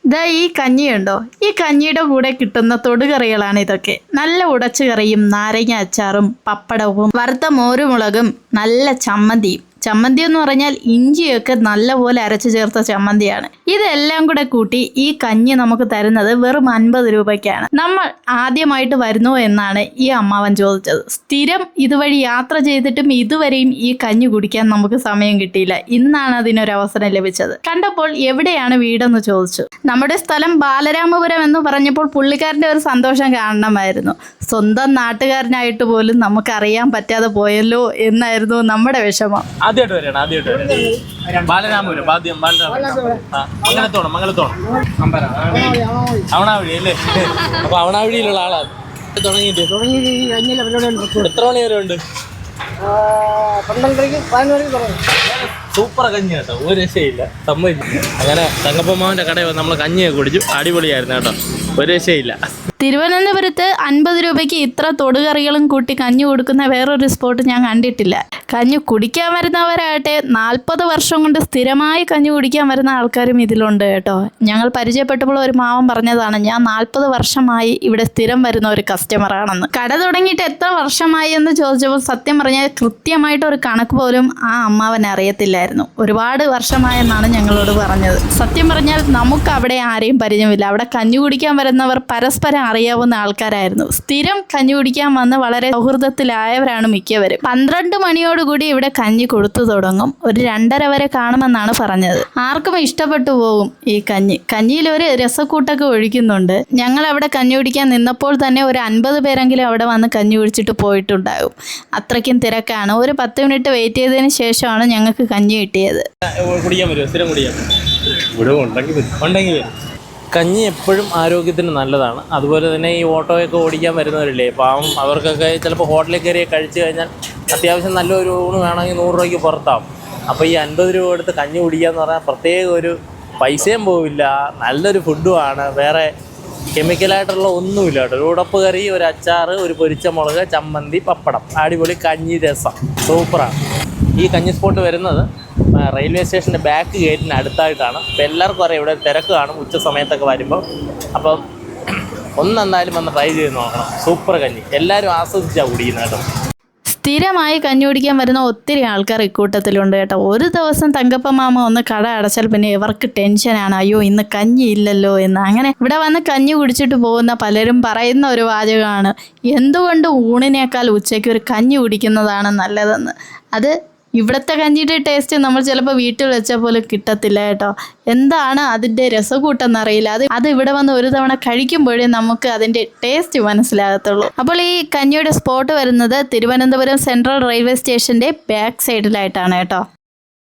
ഇതാ ഈ കഞ്ഞിയുണ്ടോ? ഈ കഞ്ഞിയുടെ കൂടെ കിട്ടുന്ന തൊടുകറികളാണ് ഇതൊക്കെ. നല്ല ഉടച്ചു കറിയും നാരങ്ങ അച്ചാറും പപ്പടവും വറുത്ത മോരുമുളകും നല്ല ചമ്മന്തിയും. ചമ്മന്തി എന്ന് പറഞ്ഞാൽ ഇഞ്ചിയൊക്കെ നല്ലപോലെ അരച്ചു ചേർത്ത ചമ്മന്തിയാണ്. ഇതെല്ലാം കൂടെ കൂട്ടി ഈ കഞ്ഞി നമുക്ക് തരുന്നത് വെറും 50 രൂപയ്ക്കാണ്. നമ്മൾ ആദ്യമായിട്ട് വരുന്നോ എന്നാണ് ഈ അമ്മാവൻ ചോദിച്ചത്. സ്ഥിരം ഇതുവഴി യാത്ര ചെയ്തിട്ടും ഇതുവരെയും ഈ കഞ്ഞി കുടിക്കാൻ നമുക്ക് സമയം കിട്ടിയില്ല. ഇന്നാണ് അതിനൊരവസരം ലഭിച്ചത്. കണ്ടപ്പോൾ എവിടെയാണ് വീടെന്ന് ചോദിച്ചു. നമ്മുടെ സ്ഥലം ബാലരാമപുരം എന്ന് പറഞ്ഞപ്പോൾ പുള്ളിക്കാരൻ്റെ ഒരു സന്തോഷം കാണണമായിരുന്നു. സ്വന്തം നാട്ടുകാരനായിട്ട് പോലും നമുക്കറിയാൻ പറ്റാതെ പോയല്ലോ എന്നായിരുന്നു നമ്മുടെ വിഷമം. അവണാവഴി അല്ലേ? അപ്പൊ അവണാവഴിയിലുള്ള ആളാണ് തുടങ്ങിയിട്ട് എത്ര മണി വരെ ഉണ്ട്? 12 സൂപ്പർ കഞ്ഞി കേട്ടോ, ഒരു രക്ഷയില്ല, സമ്മതിച്ചു. അങ്ങനെ തങ്കപ്പമ്മാവന്റെ കടയിൽ നമ്മൾ കഞ്ഞിയൊക്കെ കുടിച്ചു, അടിപൊളിയായിരുന്നു കേട്ടോ, ഒരു രക്ഷയില്ല. തിരുവനന്തപുരത്ത് 50 രൂപയ്ക്ക് ഇത്ര തൊടുകറികളും കൂട്ടി കഞ്ഞി കൊടുക്കുന്ന വേറൊരു സ്പോട്ട് ഞാൻ കണ്ടിട്ടില്ല. കഞ്ഞി കുടിക്കാൻ വരുന്നവരാകട്ടെ 40 വർഷം കൊണ്ട് സ്ഥിരമായി കഞ്ഞി കുടിക്കാൻ വരുന്ന ആൾക്കാരും ഇതിലുണ്ട് കേട്ടോ. ഞങ്ങൾ പരിചയപ്പെട്ടപ്പോൾ ഒരു മാവൻ പറഞ്ഞതാണ്, ഞാൻ 40 വർഷമായി ഇവിടെ സ്ഥിരം വരുന്ന ഒരു കസ്റ്റമറാണെന്ന്. കട തുടങ്ങിയിട്ട് എത്ര വർഷമായി എന്ന് ചോദിച്ചപ്പോൾ സത്യം പറഞ്ഞാൽ കൃത്യമായിട്ട് ഒരു കണക്ക് പോലും ആ അമ്മാവൻ അറിയത്തില്ലായിരുന്നു. ഒരുപാട് വർഷമായെന്നാണ് ഞങ്ങളോട് പറഞ്ഞത്. സത്യം പറഞ്ഞാൽ നമുക്ക് അവിടെ ആരെയും പരിചയമില്ല. അവിടെ കഞ്ഞി കുടിക്കാൻ വരുന്നവർ പരസ്പരം അറിയാവുന്ന ആൾക്കാരായിരുന്നു. സ്ഥിരം കഞ്ഞി കുടിക്കാൻ വന്ന് വളരെ സൗഹൃദത്തിലായവരാണ് മിക്കവരും. 12 മണിയോടുകൂടി ഇവിടെ കഞ്ഞി കൊടുത്തു തുടങ്ങും. ഒരു 2:30 വരെ കാണുമെന്നാണ് പറഞ്ഞത്. ആർക്കും ഇഷ്ടപ്പെട്ടു പോകും ഈ കഞ്ഞി. കഞ്ഞിയിൽ ഒരു രസക്കൂട്ടൊക്കെ ഒഴിക്കുന്നുണ്ട്. ഞങ്ങൾ അവിടെ കഞ്ഞി കുടിക്കാൻ നിന്നപ്പോൾ തന്നെ ഒരു 50 പേരെങ്കിലും അവിടെ വന്ന് കഞ്ഞി കുടിച്ചിട്ട് പോയിട്ടുണ്ടാകും. അത്രയ്ക്കും തിരക്കാണ്. ഒരു 10 മിനിറ്റ് വെയിറ്റ് ചെയ്തതിന് ശേഷമാണ് ഞങ്ങൾക്ക് കഞ്ഞി കിട്ടിയത്. കുടിക്കാൻ പറ്റുമോ? സ്ഥിരം കുടിക്കാൻ ഉണ്ടെങ്കിൽ കഞ്ഞി എപ്പോഴും ആരോഗ്യത്തിന് നല്ലതാണ്. അതുപോലെ തന്നെ ഈ ഓട്ടോയൊക്കെ ഓടിക്കാൻ വരുന്നവരില്ലേ, പാവം അവർക്കൊക്കെ ചിലപ്പോൾ ഹോട്ടലിൽ കയറി കഴിച്ചു കഴിഞ്ഞാൽ അത്യാവശ്യം നല്ലൊരു ഊണ് വേണമെങ്കിൽ 100 രൂപയ്ക്ക് പുറത്താവും. അപ്പോൾ ഈ 50 രൂപ എടുത്ത് കഞ്ഞി കുടിക്കുക എന്ന് പറഞ്ഞാൽ പ്രത്യേക ഒരു പൈസയും പോവില്ല, നല്ലൊരു ഫുഡുമാണ്, വേറെ കെമിക്കലായിട്ടുള്ള ഒന്നുമില്ല കേട്ടോ. ഒരു ഉടപ്പ് കറി, ഒരു അച്ചാർ, ഒരു പൊരിച്ച മുളക്, ചമ്മന്തി, പപ്പടം, അടിപൊളി കഞ്ഞി, രസം, സൂപ്പറാണ്. ഈ കഞ്ഞി സ്പോട്ട് വരുന്നത് റെയിൽവേ സ്റ്റേഷൻ്റെ ബാക്ക് ഗേറ്റിന് അടുത്തായിട്ടാണ്. അപ്പോൾ എല്ലാവർക്കും അറിയാം ഇവിടെ തിരക്ക് കാണും ഉച്ച സമയത്തൊക്കെ വരുമ്പോൾ. അപ്പം ഒന്നെന്തായാലും വന്ന് ട്രൈ ചെയ്ത് നോക്കണം. സൂപ്പർ കഞ്ഞി, എല്ലാവരും ആസ്വദിച്ചാണ് കുടിക്കുന്നത് കേട്ടോ. സ്ഥിരമായി കഞ്ഞി കുടിക്കാൻ വരുന്ന ഒത്തിരി ആൾക്കാർ ഇക്കൂട്ടത്തിലുണ്ട് കേട്ടോ. ഒരു ദിവസം തങ്കപ്പമാമ ഒന്ന് കട അടച്ചാൽ പിന്നെ ഇവർക്ക് ടെൻഷനാണ്, അയ്യോ ഇന്ന് കഞ്ഞി ഇല്ലല്ലോ എന്ന്. അങ്ങനെ ഇവിടെ വന്ന് കഞ്ഞി കുടിച്ചിട്ട് പോകുന്ന പലരും പറയുന്ന ഒരു വാചകമാണ്, എന്തുകൊണ്ട് ഊണിനേക്കാൾ ഉച്ചയ്ക്ക് ഒരു കഞ്ഞി കുടിക്കുന്നതാണ് നല്ലതെന്ന്. അത് ഇവിടുത്തെ കഞ്ഞിയുടെ ടേസ്റ്റ് നമ്മൾ ചിലപ്പോൾ വീട്ടിൽ വെച്ച പോലെ കിട്ടത്തില്ല കേട്ടോ. എന്താണ് അതിൻ്റെ രസക്കൂട്ടെന്നറിയില്ല. അത് ഇവിടെ വന്ന് ഒരു തവണ കഴിക്കുമ്പോഴേ നമുക്ക് അതിൻ്റെ ടേസ്റ്റ് മനസ്സിലാകത്തുള്ളൂ. അപ്പോൾ ഈ കഞ്ഞിയുടെ സ്പോട്ട് വരുന്നത് തിരുവനന്തപുരം സെൻട്രൽ റെയിൽവേ സ്റ്റേഷൻ്റെ ബാക്ക് സൈഡിലായിട്ടാണ് കേട്ടോ.